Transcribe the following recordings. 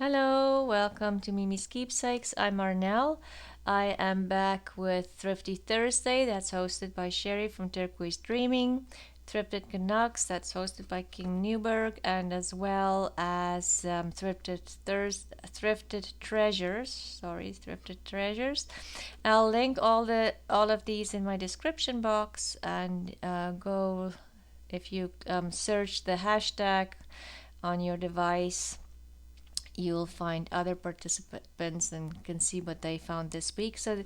Hello, welcome to Miemie's Keepsakes. I'm Arnell. I am back with Thrifty Thursday, that's hosted by Sherry from Turquoise Dreaming, Thrifted Canucks, that's hosted by King Newberg, and as well as Thrifted Treasures. Thrifted Treasures. I'll link all of these in my description box, and go if you search the hashtag on your device, you'll find other participants and can see what they found this week. So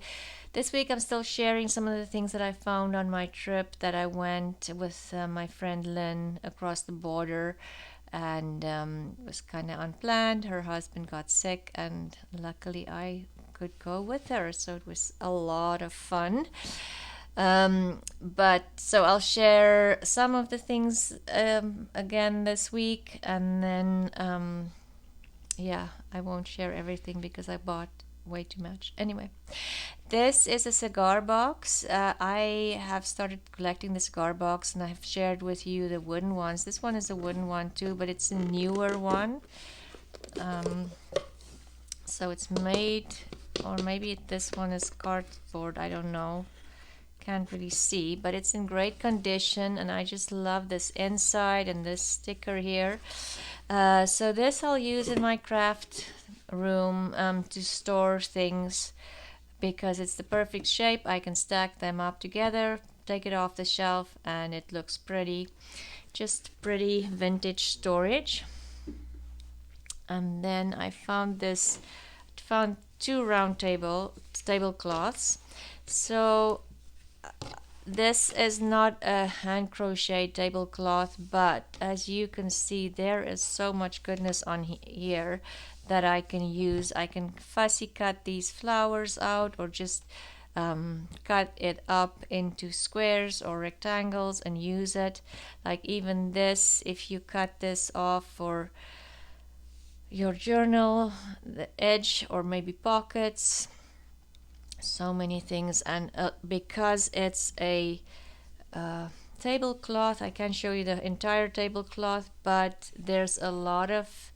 this week I'm still sharing some of the things that I found on my trip that I went with my friend Lynn across the border, and it was kind of unplanned. Her husband got sick, and luckily I could go with her, so it was a lot of fun. But so I'll share some of the things again this week, and then yeah, I won't share everything because I bought way too much. Anyway, this is a cigar box. I have started collecting the cigar box, and I've shared with you the wooden ones. This one is a wooden one too, but it's a newer one. So it's made, or maybe this one is cardboard, I don't know. Can't really see, but it's in great condition, and I just love this inside and this sticker here. So this I'll use in my craft room to store things because it's the perfect shape. I can stack them up together, take it off the shelf, and it looks pretty. Just pretty vintage storage. And then I found two round tablecloths. So this is not a hand crochet tablecloth, but as you can see, there is so much goodness on here that I can use. I can fussy cut these flowers out, or just cut it up into squares or rectangles and use it. Like even this, if you cut this off for your journal, the edge, or maybe pockets, so many things. And because it's a tablecloth, I can't show you the entire tablecloth, but there's a lot of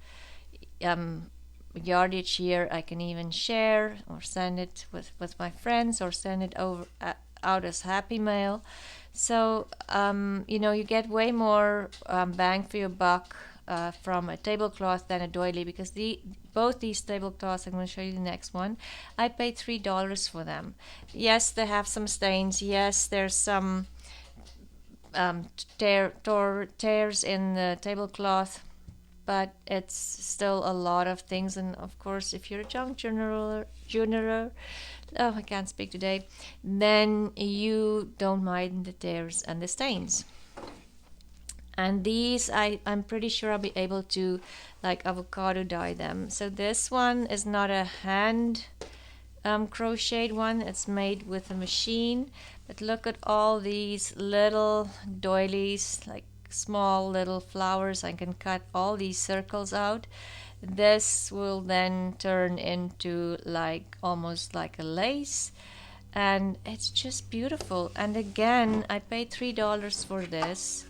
yardage here. I can even share or send it with my friends, or send it over out as happy mail. So you get way more bang for your buck from a tablecloth than a doily, because both these tablecloths, I'm going to show you the next one, I paid $3 for them. Yes, they have some stains. Yes, there's some tears in the tablecloth, but it's still a lot of things. And of course, if you're a junk journaler, oh, I can't speak today, then you don't mind the tears and the stains. And these, I'm pretty sure I'll be able to like avocado dye them. So this one is not a hand crocheted one, it's made with a machine. But look at all these little doilies, like small little flowers. I can cut all these circles out. This will then turn into like almost like a lace, and it's just beautiful. And again, I paid $3 for this.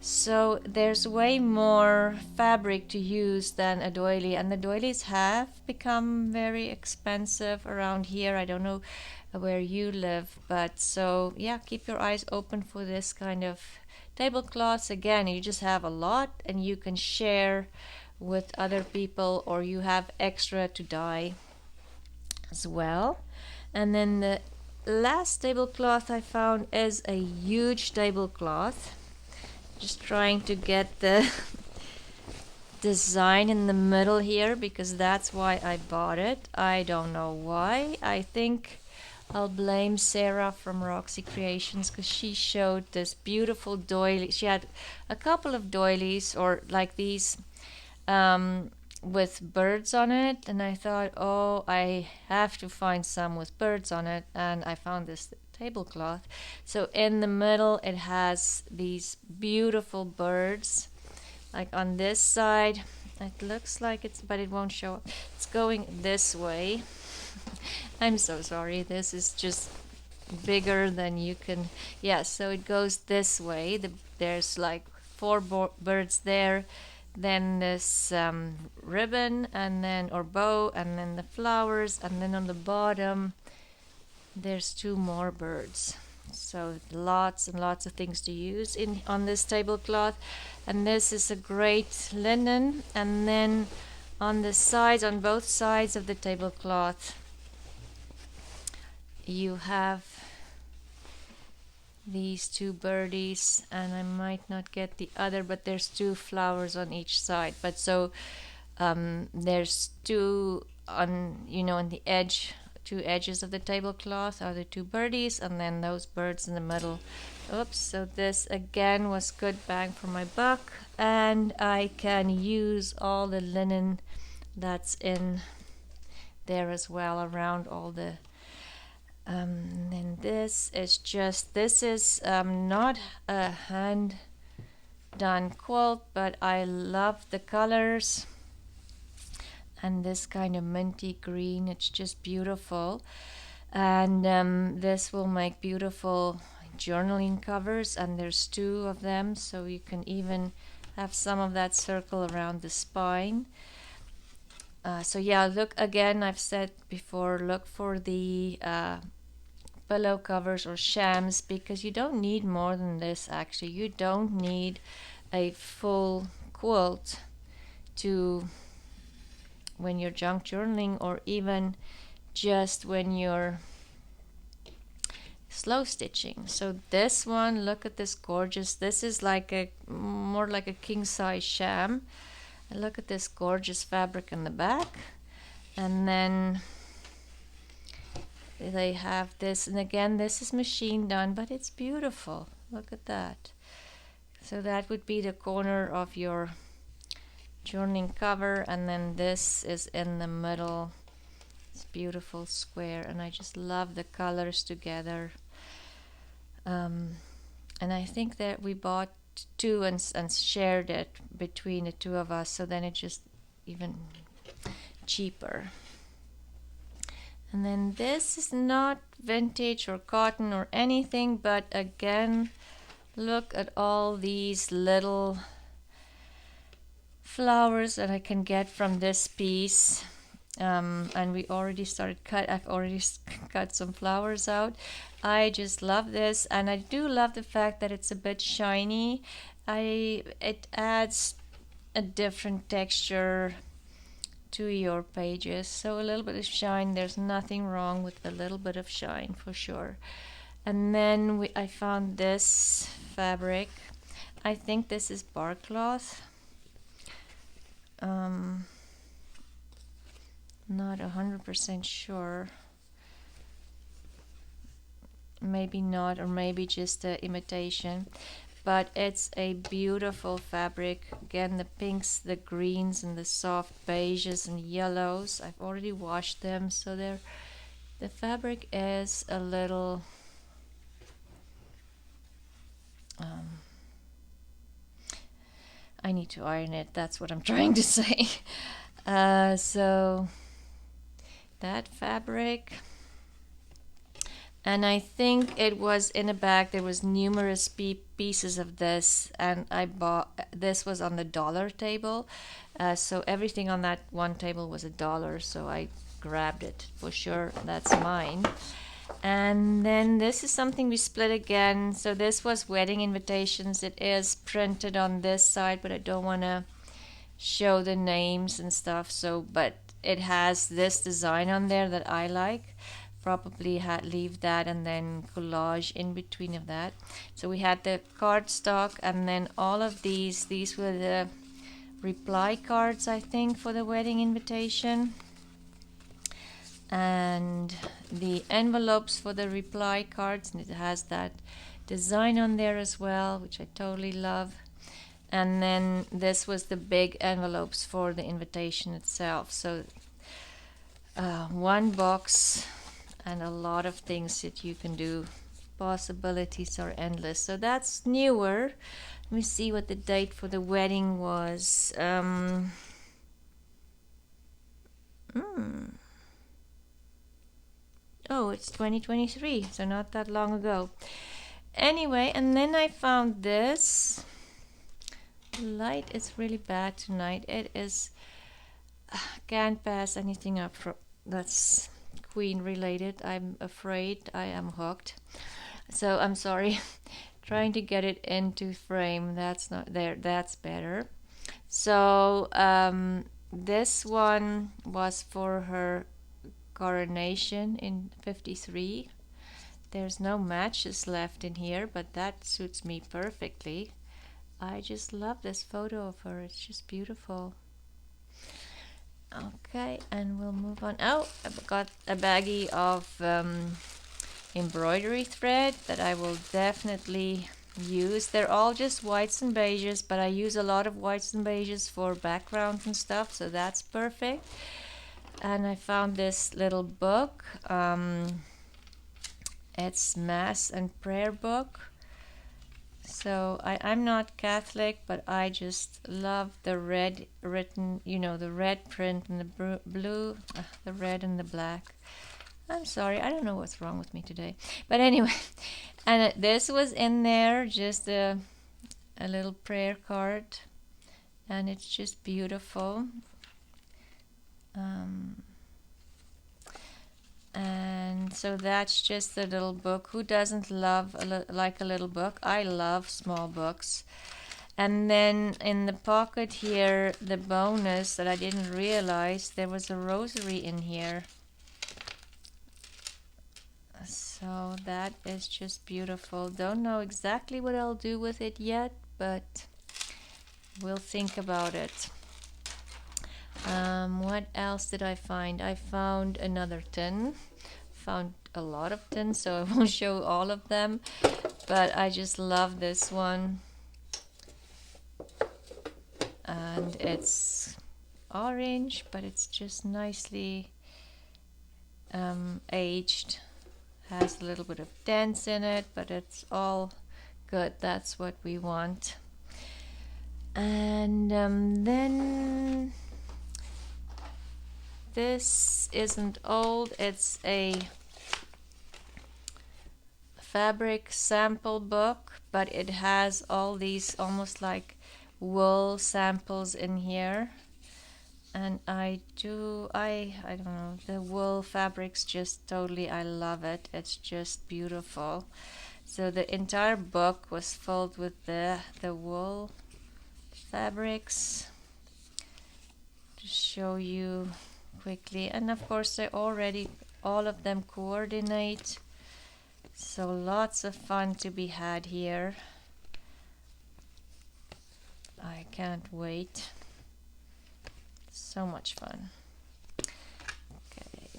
So there's way more fabric to use than a doily, and the doilies have become very expensive around here. I don't know where you live, but so yeah, keep your eyes open for this kind of tablecloths. Again, you just have a lot, and you can share with other people, or you have extra to dye as well. And then the last tablecloth I found is a huge tablecloth. Just trying to get the design in the middle here, because that's why I bought it. I don't know why. I think I'll blame Sarah from Roxy Creations, because she showed this beautiful doily. She had a couple of doilies, or like these with birds on it, and I thought, oh, I have to find some with birds on it, and I found this tablecloth. So in the middle it has these beautiful birds, like on this side it looks like it's, but it won't show up, it's going this way. I'm so sorry, this is just bigger than you can, yeah, so it goes this way. There's like four birds there, then this ribbon, and then or bow, and then the flowers, and then on the bottom there's 2 more birds. So lots and lots of things to use in on this tablecloth. And this is a great linen. And then on the sides, on both sides of the tablecloth, you have these 2 birdies, and I might not get the other, but there's 2 flowers on each side. But so there's 2 on, on the edge, 2 edges of the tablecloth are the 2 birdies, and then those birds in the middle. Oops, so this again was good bang for my buck, and I can use all the linen that's in there as well around all the then this is not a hand done quilt, but I love the colors, and this kind of minty green, it's just beautiful. And this will make beautiful journaling covers, and there's 2 of them, so you can even have some of that circle around the spine. So yeah, look again, I've said before, look for the pillow covers or shams, because you don't need more than this. Actually, you don't need a full quilt to when you're junk journaling, or even just when you're slow stitching. So this one, look at this gorgeous, this is like a more like a king size sham. And look at this gorgeous fabric in the back, and then they have this, and again this is machine done, but it's beautiful. Look at that. So that would be the corner of your journaling cover, and then this is in the middle. It's beautiful square, and I just love the colors together. And I think that we bought 2 and shared it between the 2 of us, so then it's just even cheaper. And then this is not vintage or cotton or anything, but again, look at all these little flowers that I can get from this piece. And we already started I've already cut some flowers out. I just love this, and I do love the fact that it's a bit shiny. It adds a different texture to your pages. So a little bit of shine, there's nothing wrong with a little bit of shine for sure. And then I found this fabric. I think this is bark cloth. Not 100% sure. Maybe not, or maybe just an imitation. But it's a beautiful fabric. Again, the pinks, the greens, and the soft beiges and yellows. I've already washed them, so the fabric is a little I need to iron it. That's what I'm trying to say. So that fabric, and I think it was in a bag. There was numerous pieces of this, and I bought this was on the dollar table, so everything on that one table was $1, so I grabbed it for sure. That's mine. And then this is something we split again. So this was wedding invitations. It is printed on this side, but I don't want to show the names and stuff. So, but it has this design on there that I like. Probably leave that, and then collage in between of that. So we had the cardstock, and then all of these were the reply cards, I think, for the wedding invitation. And the envelopes for the reply cards, and it has that design on there as well, which I totally love. And then this was the big envelopes for the invitation itself. So one box and a lot of things that you can do. Possibilities are endless. So that's newer. Let me see what the date for the wedding was. Oh, it's 2023, so not that long ago. Anyway, and then I found this. Light is really bad tonight. It is, can't pass anything up that's Queen related. I'm afraid I am hooked. So I'm sorry. Trying to get it into frame. That's not there. That's better. So this one was for her coronation in 53. There's no matches left in here, but that suits me perfectly. I just love this photo of her. It's just beautiful. Okay, and we'll move on. Oh, I've got a baggie of embroidery thread that I will definitely use. They're all just whites and beiges, but I use a lot of whites and beiges for backgrounds and stuff, so that's perfect. And I found this little book. It's Mass and Prayer book. So I'm not Catholic, but I just love the red written, the red print and the blue, the red and the black. I'm sorry, I don't know what's wrong with me today. But anyway, and this was in there, just a little prayer card, and it's just beautiful. And so that's just a little book. Who doesn't love like a little book? I love small books. And then in the pocket here, the bonus that I didn't realize, there was a rosary in here. So that is just beautiful. Don't know exactly what I'll do with it yet, but we'll think about it. What else did I find? I found another tin. Found a lot of tins, so I won't show all of them, but I just love this one. And it's orange, but it's just nicely aged. Has a little bit of dents in it, but it's all good. That's what we want. And then this isn't old. It's a fabric sample book, but it has all these almost like wool samples in here. And I don't know, the wool fabrics just totally, I love it. It's just beautiful. So the entire book was filled with the wool fabrics. To show you quickly, and of course they already, all of them coordinate, so lots of fun to be had here. I can't wait. So much fun. Okay,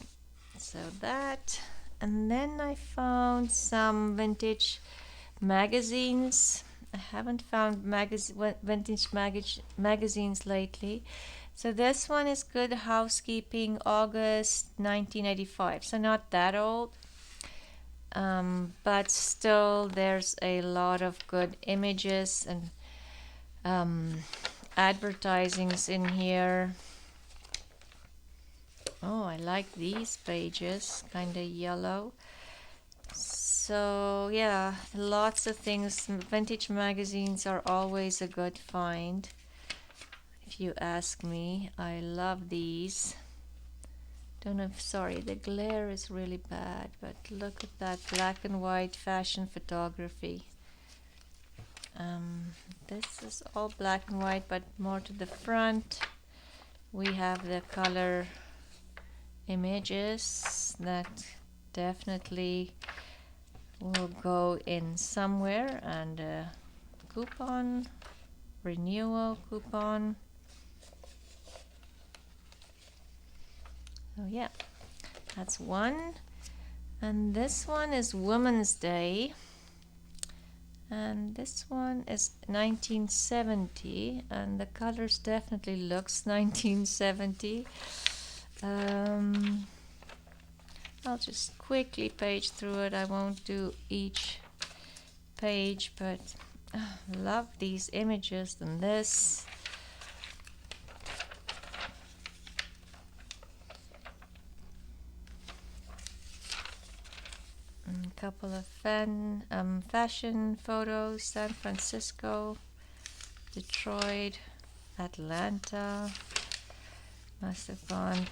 so that, and then I found some vintage magazines. I haven't found vintage magazines lately. So this one is Good Housekeeping, August 1985. So not that old, but still there's a lot of good images and advertisings in here. Oh, I like these pages, kind of yellow. So yeah, lots of things. Vintage magazines are always a good find. If you ask me, I love these. Don't know if, sorry, the glare is really bad, but look at that black and white fashion photography. This is all black and white, but more to the front. We have the color images that definitely will go in somewhere, and a coupon, renewal coupon. Oh yeah, that's one. And this one is Women's Day. And this one is 1970, and the colors definitely looks 1970. I'll just quickly page through it. I won't do each page, but love these images and this. A couple of fashion photos, San Francisco. Detroit, Atlanta. Must have gone.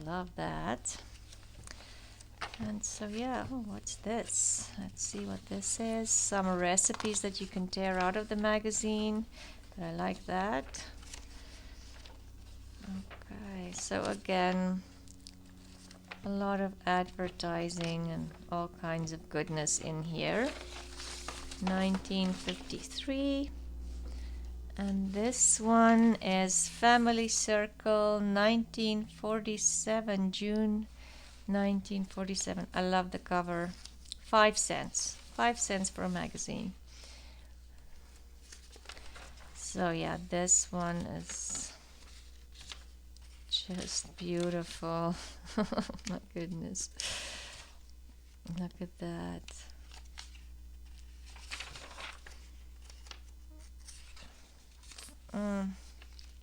Love that. And so yeah, oh, what's this? Let's see what this is. Some recipes that you can tear out of the magazine. I like that. Okay, so again, a lot of advertising and all kinds of goodness in here. 1953. And this one is Family Circle, 1947, June 1947. I love the cover. 5 cents. 5 cents for a magazine. So yeah, this one is just beautiful. Oh my goodness. Look at that.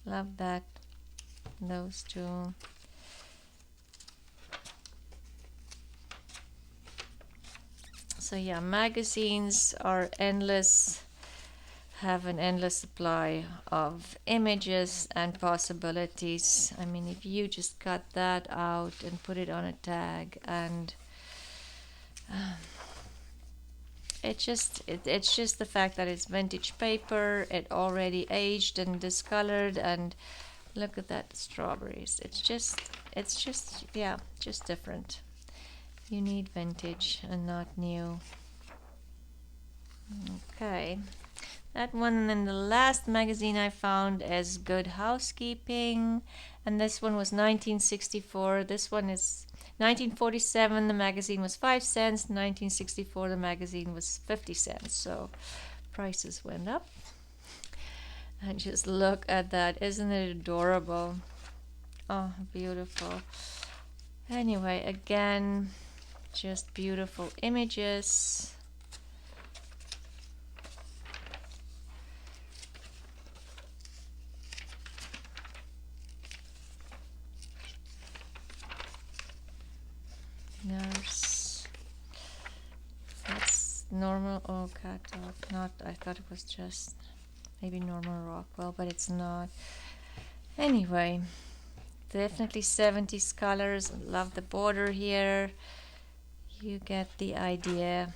Love that. Those two. So yeah, magazines are endless, have an endless supply of images and possibilities. I mean, if you just cut that out and put it on a tag, and it's just the fact that it's vintage paper, it already aged and discolored, and look at that, strawberries. It's just yeah, just different. You need vintage and not new. Okay, that one. And then the last magazine I found is Good Housekeeping, and this one was 1964. This one is 1947. The magazine was 5 cents. 1964, the magazine was 50 cents. So prices went up. And just look at that. Isn't it adorable? Oh, beautiful. Anyway, again, just beautiful images. Nurse. That's normal. Oh, cat dog. Not. I thought it was just maybe Norman Rockwell, but it's not. Anyway, definitely 70s colors. Love the border here. You get the idea.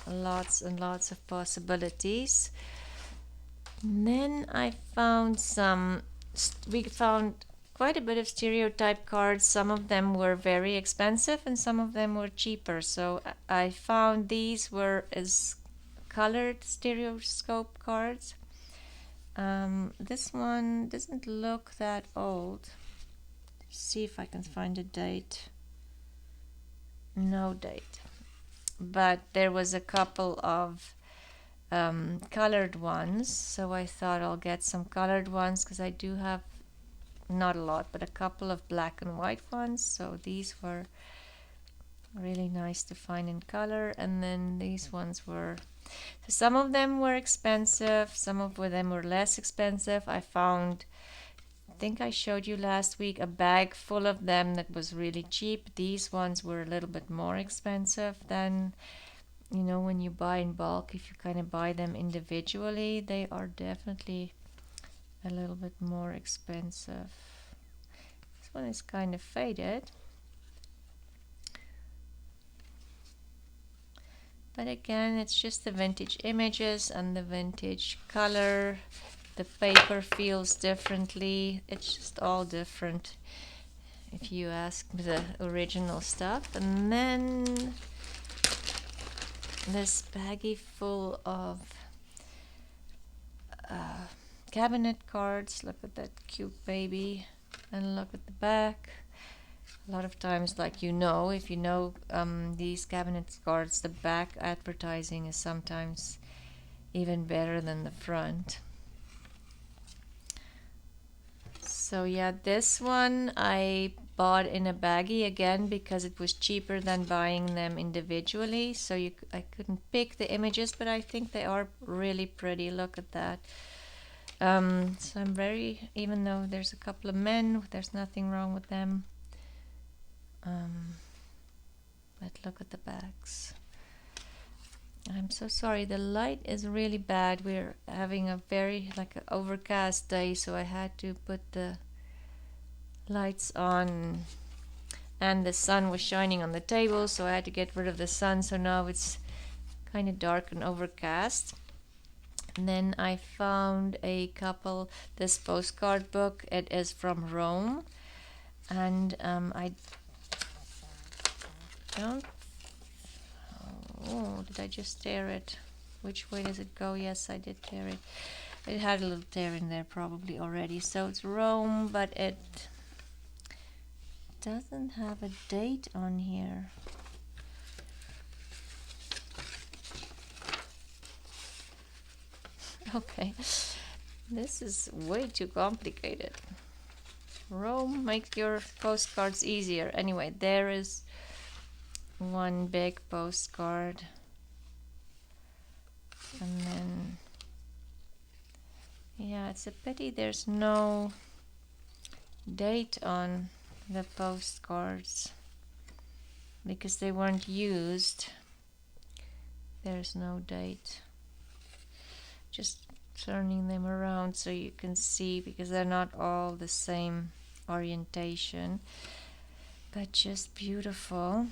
Lots and lots of possibilities. And then I found we found quite a bit of stereotype cards. Some of them were very expensive and some of them were cheaper. So I found these were as colored stereoscope cards. This one doesn't look that old. See if I can find a date. No date. But there was a couple of colored ones, so I thought I'll get some colored ones because I do have not a lot, but a couple of black and white ones. So these were really nice to find in color. And then these ones were, so some of them were expensive, some of them were less expensive. I found, I think I showed you last week, a bag full of them that was really cheap. These ones were a little bit more expensive than, you know, when you buy in bulk. If you kind of buy them individually, they are definitely a little bit more expensive. This one is kind of faded, but again, it's just the vintage images and the vintage color. The paper feels differently. It's just all different if you ask the original stuff. And then this baggie full of cabinet cards. Look at that cute baby, and look at the back. A lot of times, like, you know, if you know these cabinet cards, the back advertising is sometimes even better than the front. So yeah, this one I bought in a baggie again because it was cheaper than buying them individually. So I couldn't pick the images, but I think they are really pretty. Look at that. So I'm very, even though there's a couple of men, there's nothing wrong with them. But look at the backs. I'm so sorry, the light is really bad. We're having a very like an overcast day, so I had to put the lights on, and the sun was shining on the table, so I had to get rid of the sun, so now it's kind of dark and overcast. And then I found this postcard book. It is from Rome, and I don't. Oh, did I just tear it? Which way does it go? Yes, I did tear it. It had a little tear in there probably already. So it's Rome, but it doesn't have a date on here. Okay, this is way too complicated. Rome, make your postcards easier. Anyway, there is one big postcard, and then yeah, it's a pity there's no date on the postcards because they weren't used. There's no date. Just turning them around so you can see, because they're not all the same orientation, but just beautiful.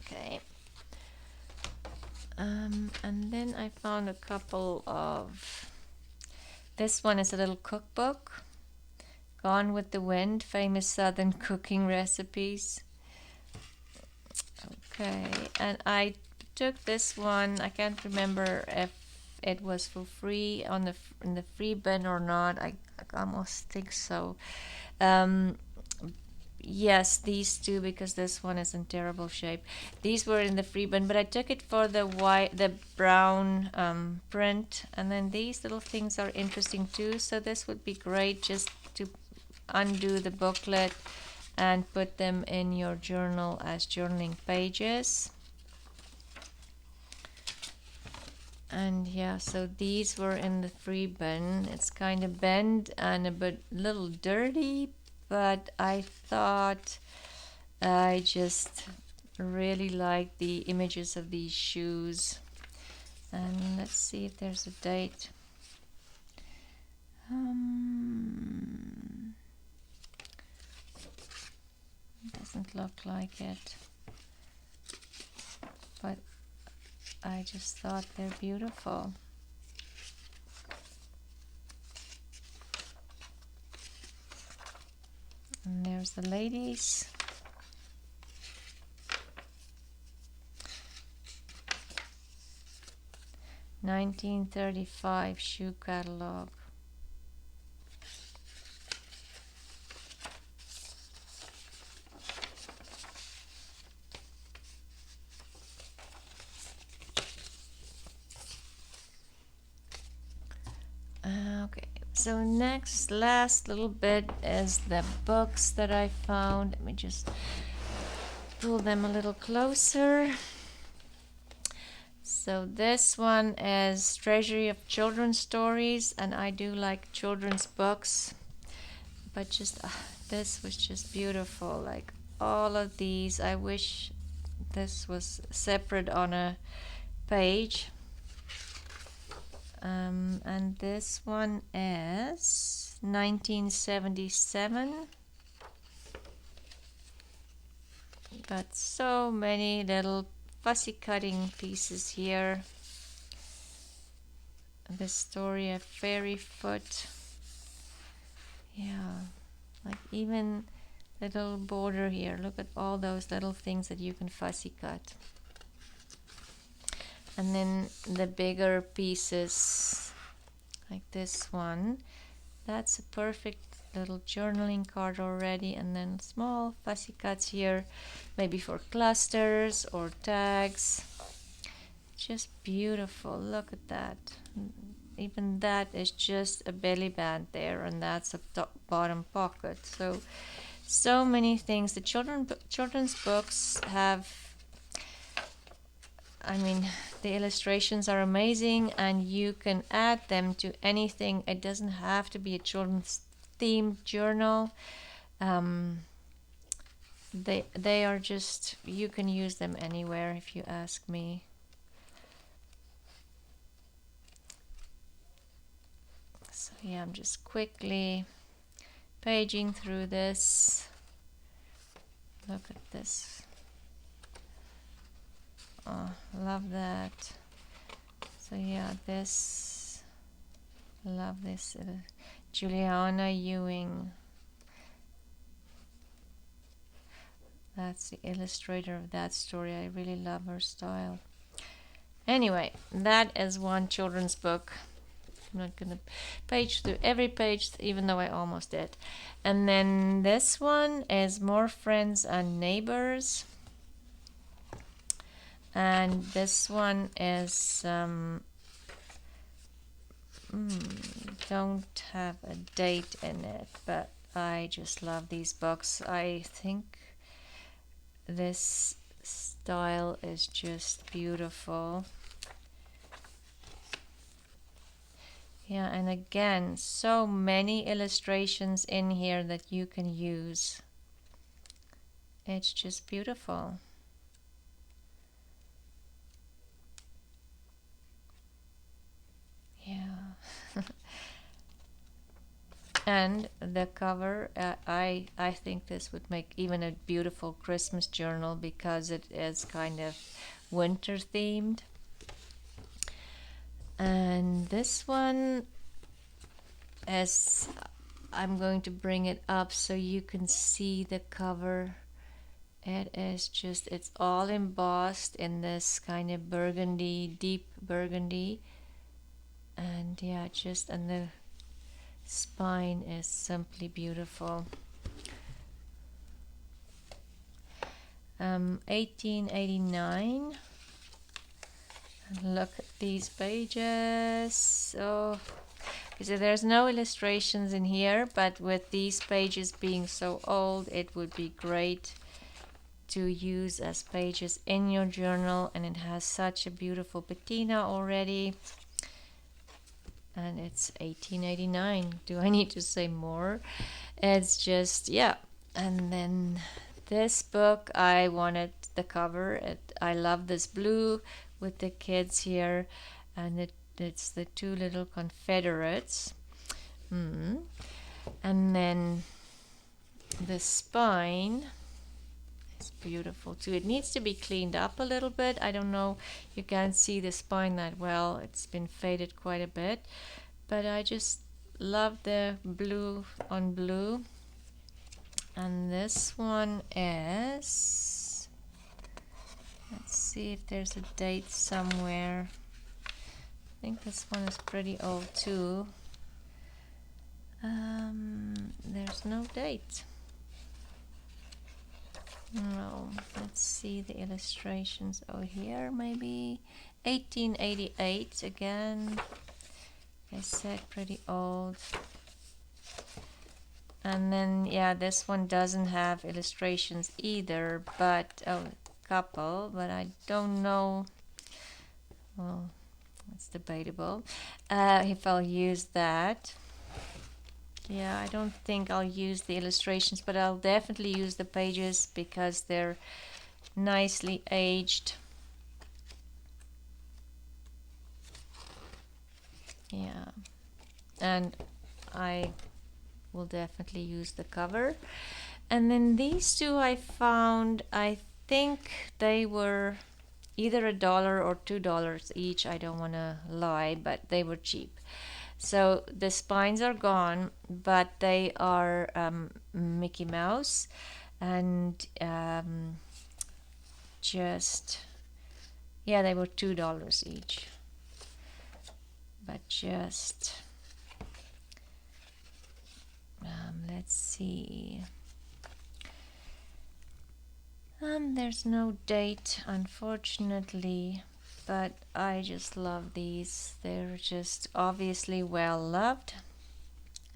Okay. And then I found a couple of, this one is a little cookbook, Gone with the Wind, famous Southern cooking recipes. Okay, and I took this one. I can't remember if it was for free in the free bin or not. I almost think so. Yes, these two, because this one is in terrible shape. These were in the free bin, but I took it for the brown print. And then these little things are interesting too. So this would be great just to undo the booklet and put them in your journal as journaling pages. And yeah, so these were in the free bin. It's kind of bent and a little dirty, but I thought I just really like the images of these shoes. And let's see if there's a date. Doesn't look like it, but I just thought they're beautiful. And there's the ladies. $1935 shoe catalog. Okay, so last little bit is the books that I found. Let me just pull them a little closer. So this one is Treasury of Children's Stories, and I do like children's books, but just this was just beautiful. Like all of these, I wish this was separate on a page. And this one is 1977. Got so many little fussy cutting pieces here. The story of Fairyfoot. Yeah, like even the little border here. Look at all those little things that you can fussy cut. And then the bigger pieces, like this one, that's a perfect little journaling card already. And then small fussy cuts here, maybe for clusters or tags. Just beautiful. Look at that. Even that is just a belly band there, and that's a bottom pocket. So many things. The children's books have, I mean, the illustrations are amazing, and you can add them to anything. It doesn't have to be a children's themed journal. They are just, you can use them anywhere if you ask me. So yeah, I'm just quickly paging through this. Look at this. Oh, love that. So yeah, this, love this. Juliana Ewing. That's the illustrator of that story. I really love her style. Anyway, that is one children's book. I'm not going to page through every page, even though I almost did. And then this one is More Friends and Neighbors. And this one is don't have a date in it, but I just love these books. I think this style is just beautiful. Yeah, and again, so many illustrations in here that you can use. It's just beautiful. Yeah. And the cover, I think this would make even a beautiful Christmas journal because it is kind of winter themed. And this one is, I'm going to bring it up so you can see the cover. It is just, it's all embossed in this kind of burgundy, deep burgundy. And yeah, just, and the spine is simply beautiful. 1889. And look at these pages. Oh, so there's no illustrations in here, but with these pages being so old, it would be great to use as pages in your journal. And it has such a beautiful patina already. And it's 1889. Do I need to say more? It's just, yeah. And then this book, I wanted the cover. I love this blue with the kids here, and it's the two little Confederates. And then the spine is beautiful too. It needs to be cleaned up a little bit. I don't know, you can't see the spine that well. It's been faded quite a bit, but I just love the blue on blue. And this one is, let's see if there's a date somewhere. I think this one is pretty old too. There's no date. No, let's see the illustrations. Oh, here maybe 1888 again. I said pretty old. And then yeah, this one doesn't have illustrations either, but a couple, but I don't know. Well, it's debatable if I'll use that. Yeah, I don't think I'll use the illustrations, but I'll definitely use the pages because they're nicely aged. Yeah, and I will definitely use the cover. And then these two I found, I think they were either $1 or $2 each. I don't want to lie, but they were cheap. So the spines are gone, but they are Mickey Mouse, and just, yeah, they were $2 each. But just, let's see. There's no date, unfortunately, but I just love these. They're just obviously well loved.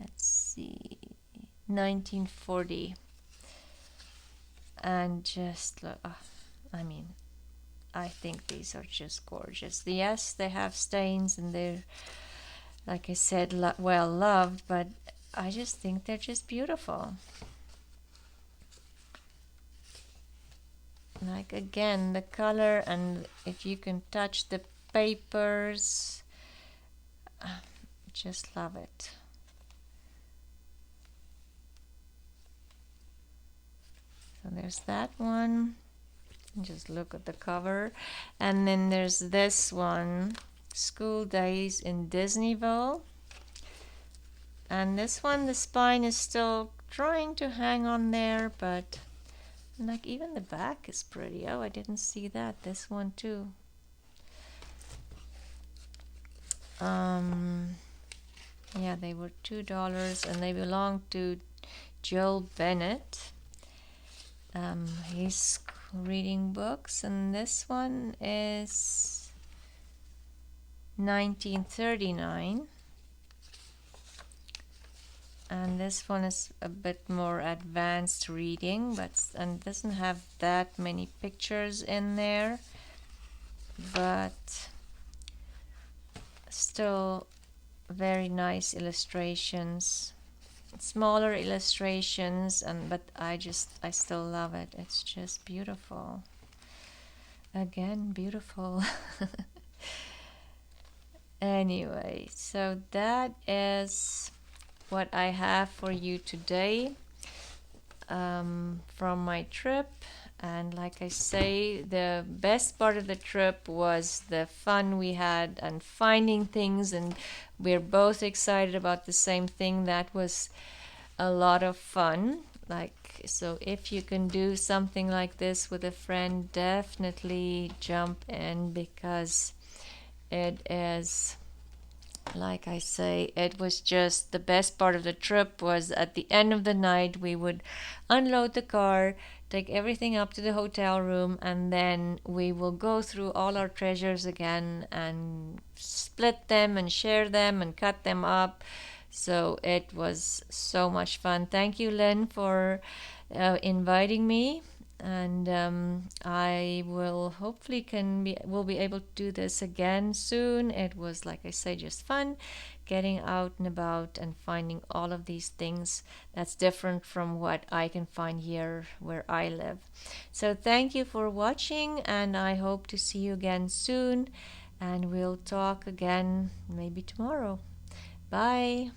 Let's see, 1940. And just look, I mean, I think these are just gorgeous. Yes, they have stains and they're, like I said, well loved, but I just think they're just beautiful. Like again, the color, and if you can touch the papers, just love it. So there's that one. Just look at the cover. And then there's this one, School Days in Disneyville. And this one, the spine is still trying to hang on there, but like even the back is pretty. Oh, I didn't see that. This one too. Yeah, they were $2 and they belong to Joel Bennett. He's reading books, and this one is 1939. And this one is a bit more advanced reading, and doesn't have that many pictures in there, but still very nice illustrations, smaller illustrations, but I still love it. It's just beautiful. Again, beautiful. Anyway, so that is what I have for you today from my trip. And like I say, the best part of the trip was the fun we had and finding things, and we're both excited about the same thing. That was a lot of fun. So if you can do something like this with a friend, definitely jump in, because it is, like I say, it was just the best part of the trip. Was at the end of the night we would unload the car, take everything up to the hotel room, and then we will go through all our treasures again and split them and share them and cut them up. So it was so much fun. Thank you, Lynn, for inviting me. And I will hopefully will be able to do this again soon. It was, like I say, just fun getting out and about and finding all of these things that's different from what I can find here where I live. So thank you for watching, and I hope to see you again soon, and we'll talk again maybe tomorrow. Bye.